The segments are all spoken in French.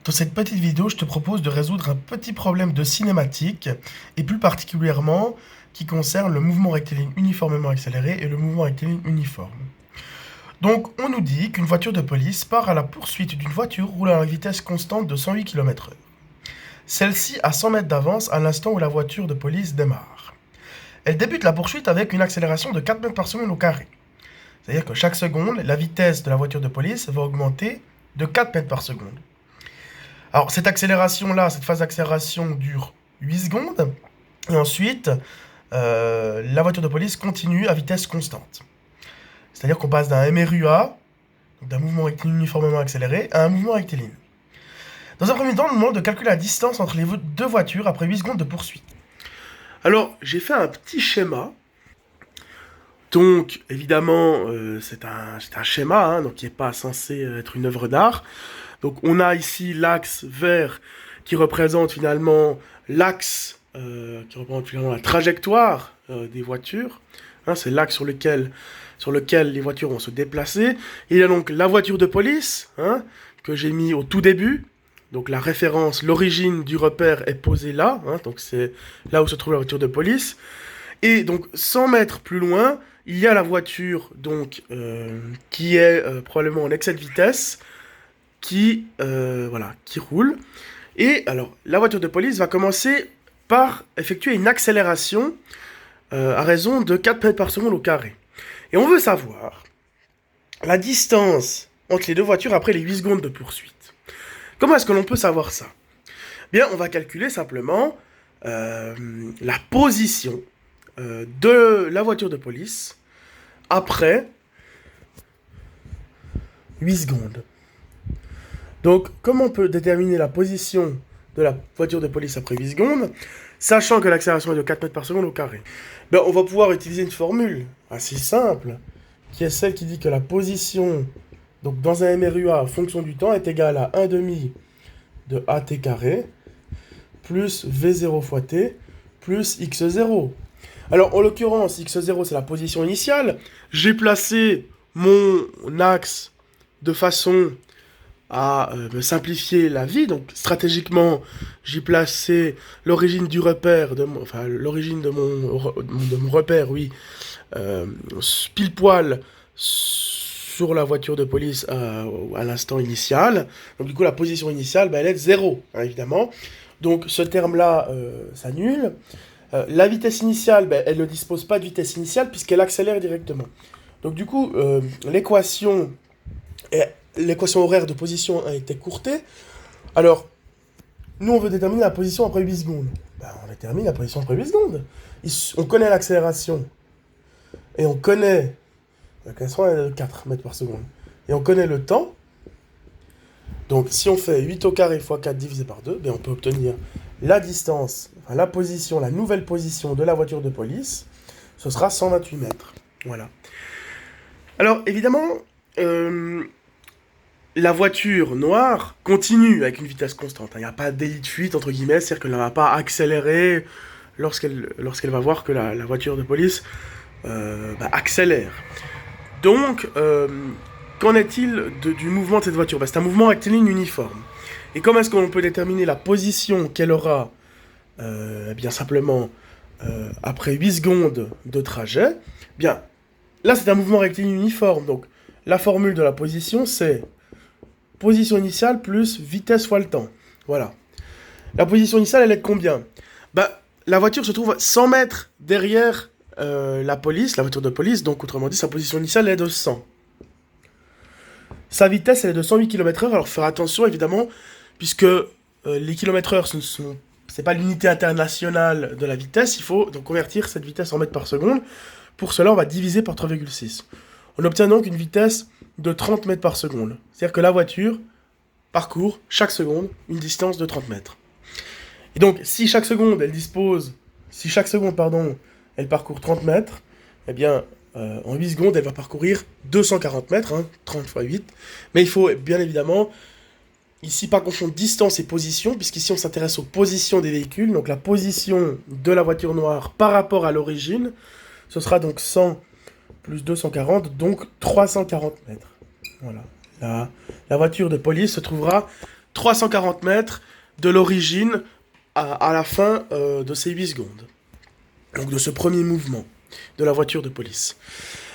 Dans cette petite vidéo, je te propose de résoudre un petit problème de cinématique, et plus particulièrement qui concerne le mouvement rectiligne uniformément accéléré et le mouvement rectiligne uniforme. Donc, on nous dit qu'une voiture de police part à la poursuite d'une voiture roulant à une vitesse constante de 108 km/h. Celle-ci a 100 mètres d'avance à l'instant où la voiture de police démarre. Elle débute la poursuite avec une accélération de 4 mètres par seconde au carré. C'est-à-dire que chaque seconde, la vitesse de la voiture de police va augmenter de 4 mètres par seconde. Alors, cette accélération-là, cette phase d'accélération dure 8 secondes. Et ensuite, la voiture de police continue à vitesse constante. C'est-à-dire qu'on passe d'un MRUA, donc d'un mouvement rectiligne uniformément accéléré, à un mouvement rectiligne. Dans un premier temps, on nous demande de calculer la distance entre les deux voitures après 8 secondes de poursuite. Alors, j'ai fait un petit schéma. Donc, évidemment, c'est un schéma, hein, donc qui n'est pas censé être une œuvre d'art. Donc, on a ici l'axe vert qui représente finalement l'axe, qui représente finalement la trajectoire des voitures. Hein, c'est l'axe sur lequel les voitures vont se déplacer. Il y a donc la voiture de police, hein, que j'ai mis au tout début. Donc la référence, l'origine du repère est posée là. Hein, donc c'est là où se trouve la voiture de police. Et donc 100 mètres plus loin, il y a la voiture donc qui est probablement en excès de vitesse, qui roule. Et alors la voiture de police va commencer par effectuer une accélération à raison de 4 mètres par seconde au carré. Et on veut savoir la distance entre les deux voitures après les 8 secondes de poursuite. Comment est-ce que l'on peut savoir ça? Bien, on va calculer simplement la position de la voiture de police après 8 secondes. Donc, comment on peut déterminer la position de la voiture de police après 8 secondes, sachant que l'accélération est de 4 mètres par seconde au carré? Ben, on va pouvoir utiliser une formule assez simple, qui est celle qui dit que la position, donc dans un MRUA en fonction du temps, est égale à 1 demi de AT carré, plus V0 fois T, plus X0. Alors, en l'occurrence, X0, c'est la position initiale. J'ai placé mon axe de façon à me simplifier la vie. Donc, stratégiquement, j'ai placé l'origine du repère, l'origine de mon repère, oui, pile poil sur la voiture de police à l'instant initial. Donc, du coup, la position initiale, elle est de 0, hein, évidemment. Donc, ce terme-là s'annule. La vitesse initiale, elle ne dispose pas de vitesse initiale puisqu'elle accélère directement. Donc du coup, l'équation horaire de position a été écourtée. Alors, nous on veut déterminer la position après 8 secondes. On détermine la position après 8 secondes. On connaît l'accélération. Et on connaît... L'accélération est de 4 mètres par seconde. Et on connaît le temps. Donc si on fait 8 au carré fois 4 divisé par 2, on peut obtenir la distance, la position, la nouvelle position de la voiture de police. Ce sera 128 mètres. Voilà. Alors évidemment, la voiture noire continue avec une vitesse constante. Il n'y a pas de délit de fuite, entre guillemets, c'est-à-dire qu'elle ne va pas accélérer lorsqu'elle va voir que la voiture de police accélère. Donc, qu'en est-il du mouvement de cette voiture? C'est un mouvement rectiligne uniforme. Et comment est-ce qu'on peut déterminer la position qu'elle aura bien simplement après 8 secondes de trajet? Bien, là c'est un mouvement rectiligne uniforme. Donc, la formule de la position, c'est position initiale plus vitesse fois le temps. Voilà. La position initiale, elle est de combien? La voiture se trouve 100 mètres derrière la voiture de police. Donc, autrement dit, sa position initiale est de 100. Sa vitesse, elle est de 108 km/h. Alors, faire attention, évidemment, puisque les km/h, c'est pas l'unité internationale de la vitesse. Il faut donc convertir cette vitesse en mètres par seconde. Pour cela, on va diviser par 3,6. On obtient donc une vitesse de 30 mètres par seconde. C'est-à-dire que la voiture parcourt chaque seconde une distance de 30 mètres. Et donc, si chaque seconde, elle parcourt 30 mètres, eh bien, en 8 secondes, elle va parcourir 240 mètres, 30 fois 8. Mais il faut bien évidemment, ici, pas confondre distance et position, puisqu'ici, on s'intéresse aux positions des véhicules. Donc, la position de la voiture noire par rapport à l'origine, ce sera donc 100 plus 240, donc 340 mètres. Voilà. La voiture de police se trouvera 340 mètres de l'origine à la fin de ces 8 secondes. Donc de ce premier mouvement de la voiture de police.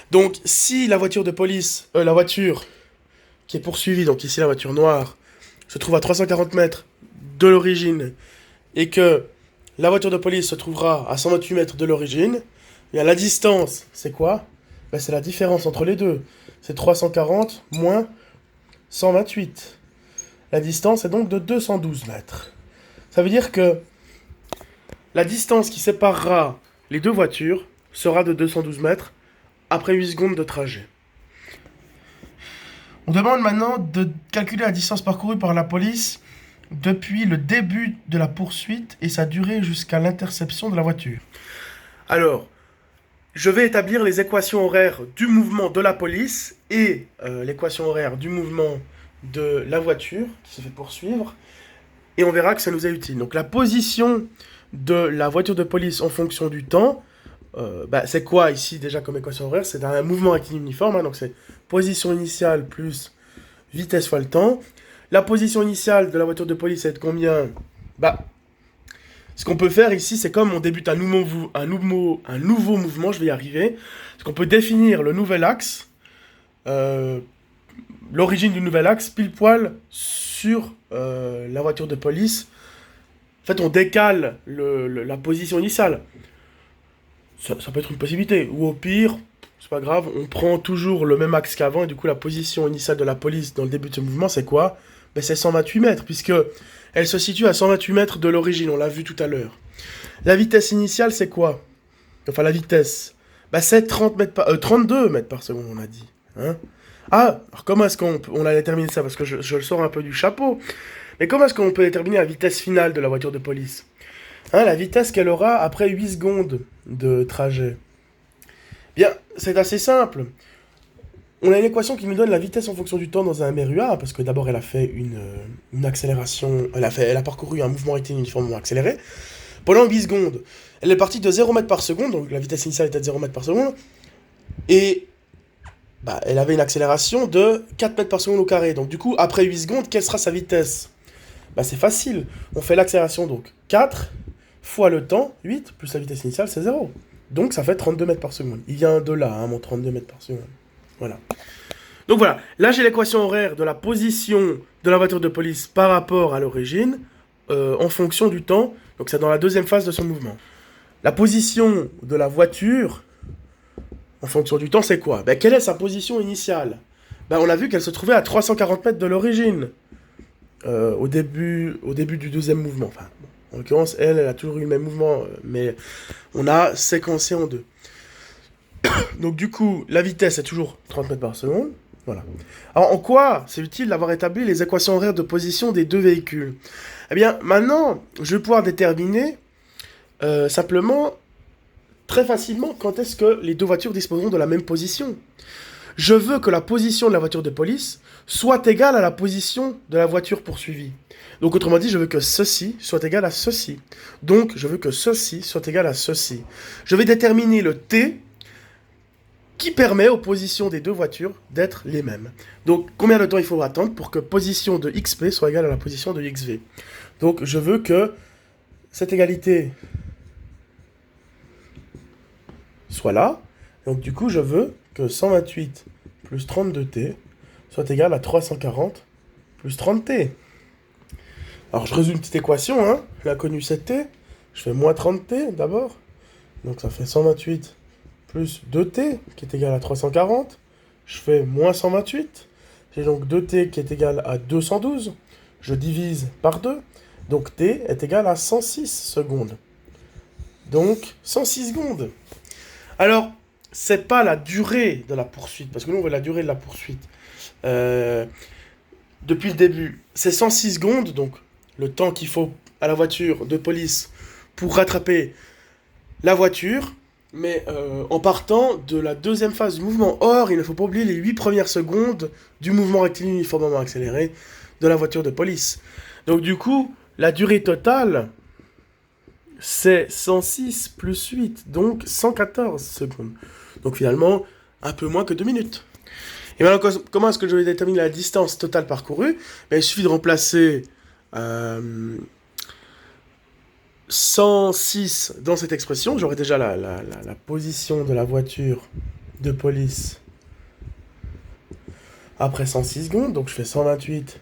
Donc si la voiture de police, la voiture qui est poursuivie, donc ici la voiture noire, se trouve à 340 mètres de l'origine, et que la voiture de police se trouvera à 128 mètres de l'origine, et la distance, c'est quoi? Ben, c'est la différence entre les deux. C'est 340 moins 128. La distance est donc de 212 mètres. Ça veut dire que la distance qui séparera les deux voitures sera de 212 mètres après 8 secondes de trajet. On demande maintenant de calculer la distance parcourue par la police depuis le début de la poursuite et sa durée jusqu'à l'interception de la voiture. Alors, je vais établir les équations horaires du mouvement de la police et l'équation horaire du mouvement de la voiture qui se fait poursuivre, et on verra que ça nous est utile. Donc la position de la voiture de police en fonction du temps, c'est quoi ici déjà comme équation horaire? C'est un mouvement rectiligne uniforme, donc c'est position initiale plus vitesse fois le temps. La position initiale de la voiture de police, c'est de combien? Ce qu'on peut faire ici, c'est comme on débute un nouveau mouvement, je vais y arriver. C'est qu'on peut définir le nouvel axe, l'origine du nouvel axe, pile poil sur la voiture de police. En fait, on décale la position initiale. Ça peut être une possibilité. Ou au pire, c'est pas grave, on prend toujours le même axe qu'avant, et du coup, la position initiale de la police dans le début de ce mouvement, c'est quoi? C'est 128 mètres, puisque elle se situe à 128 mètres de l'origine, on l'a vu tout à l'heure. La vitesse initiale, c'est quoi? Enfin, la vitesse, c'est 32 mètres par seconde, on a dit. Hein? Ah, alors comment est-ce qu'on a déterminé ça? Parce que je le sors un peu du chapeau. Mais comment est-ce qu'on peut déterminer la vitesse finale de la voiture de police? La vitesse qu'elle aura après 8 secondes de trajet. Bien, c'est assez simple. On a une équation qui nous donne la vitesse en fonction du temps dans un MRUA, parce que d'abord elle a fait une accélération, elle a parcouru un mouvement rectiligne uniformément accéléré, pendant 8 secondes. Elle est partie de 0 mètres par seconde, donc la vitesse initiale était de 0 mètres par seconde, et elle avait une accélération de 4 mètres par seconde au carré. Donc du coup, après 8 secondes, quelle sera sa vitesse? C'est facile, on fait l'accélération, donc 4 fois le temps, 8, plus la vitesse initiale, c'est 0. Donc ça fait 32 mètres par seconde. Il y a un 2 là, mon 32 mètres par seconde. Voilà. Donc voilà, là j'ai l'équation horaire de la position de la voiture de police par rapport à l'origine, en fonction du temps, donc c'est dans la deuxième phase de son mouvement. La position de la voiture, en fonction du temps, c'est quoi? Quelle est sa position initiale? On a vu qu'elle se trouvait à 340 mètres de l'origine, au début du deuxième mouvement. Enfin, en l'occurrence, elle a toujours eu le même mouvement, mais on a séquencé en deux. Donc du coup, la vitesse est toujours 30 mètres par seconde. Voilà. Alors en quoi c'est utile d'avoir établi les équations horaires de position des deux véhicules? Eh bien, maintenant, je vais pouvoir déterminer simplement, très facilement, quand est-ce que les deux voitures disposeront de la même position. Je veux que la position de la voiture de police soit égale à la position de la voiture poursuivie. Donc autrement dit, je veux que ceci soit égal à ceci. Donc je veux que ceci soit égal à ceci. Je vais déterminer le T qui permet aux positions des deux voitures d'être les mêmes. Donc, combien de temps il faudra attendre pour que position de XP soit égale à la position de XV? Donc, je veux que cette égalité soit là. Donc, du coup, je veux que 128 plus 32T soit égal à 340 plus 30T. Alors, je résume une petite équation, hein. L'inconnu, c'est T. Je fais moins 30T d'abord. Donc, ça fait 128 plus 2t qui est égal à 340, je fais moins 128, j'ai donc 2t qui est égal à 212, je divise par 2, donc t est égal à 106 secondes. Donc 106 secondes. Alors, c'est pas la durée de la poursuite, parce que nous on veut la durée de la poursuite. Depuis le début, c'est 106 secondes, donc le temps qu'il faut à la voiture de police pour rattraper la voiture, mais en partant de la deuxième phase du mouvement. Or, il ne faut pas oublier les 8 premières secondes du mouvement rectiligne uniformément accéléré de la voiture de police. Donc du coup, la durée totale, c'est 106 plus 8, donc 114 secondes. Donc finalement, un peu moins que 2 minutes. Et maintenant, comment est-ce que je vais déterminer la distance totale parcourue? Il suffit de remplacer 106 dans cette expression, j'aurai déjà la position de la voiture de police après 106 secondes, donc je fais 128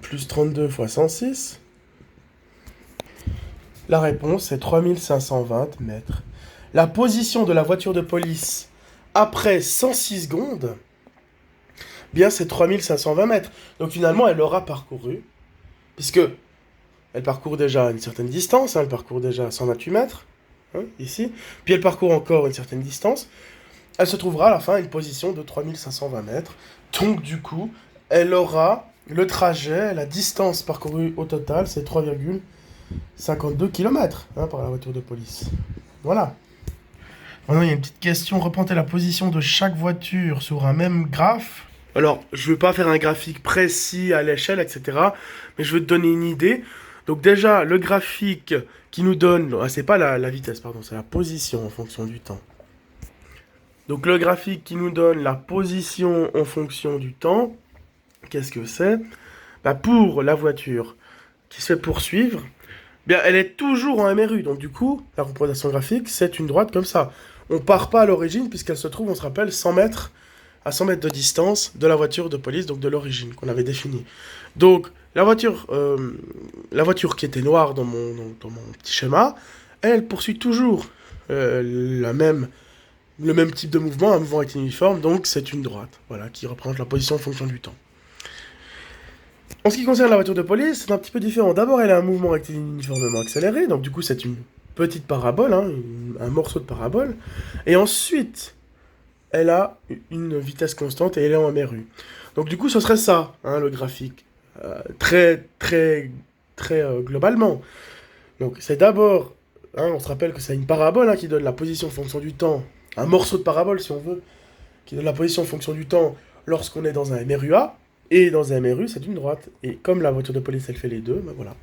plus 32 fois 106. La réponse est 3520 mètres. La position de la voiture de police après 106 secondes, bien c'est 3520 mètres. Donc finalement, elle aura parcouru, puisque elle parcourt déjà une certaine distance, elle parcourt déjà 128 mètres, ici, puis elle parcourt encore une certaine distance, elle se trouvera à la fin à une position de 3520 mètres. Donc du coup, elle aura le trajet, la distance parcourue au total, c'est 3,52 km par la voiture de police. Voilà. Maintenant, il y a une petite question. Représentez la position de chaque voiture sur un même graphe. Alors, je ne vais pas faire un graphique précis à l'échelle, etc. Mais je vais te donner une idée. Donc déjà, le graphique qui nous donne... Ah, c'est pas la vitesse, pardon. C'est la position en fonction du temps. Donc le graphique qui nous donne la position en fonction du temps, qu'est-ce que c'est? Pour la voiture qui se fait poursuivre, bien, elle est toujours en MRU. Donc du coup, la représentation graphique, c'est une droite comme ça. On part pas à l'origine puisqu'elle se trouve, on se rappelle, 100 mètres à 100 mètres de distance de la voiture de police, donc de l'origine qu'on avait définie. Donc la voiture qui était noire dans mon petit schéma, elle poursuit toujours le même type de mouvement, un mouvement rectiligne uniforme, donc c'est une droite, voilà, qui représente la position en fonction du temps. En ce qui concerne la voiture de police, c'est un petit peu différent. D'abord, elle a un mouvement rectiligne uniformément accéléré, donc du coup, c'est une petite parabole, un morceau de parabole. Et ensuite, elle a une vitesse constante et elle est en MRU. Donc du coup, ce serait ça, le graphique, très globalement. Donc c'est d'abord, on se rappelle que c'est une parabole qui donne la position en fonction du temps, un morceau de parabole si on veut, qui donne la position en fonction du temps lorsqu'on est dans un MRUA. Et dans un MRU, c'est une droite. Et comme la voiture de police, elle fait les deux, ben voilà.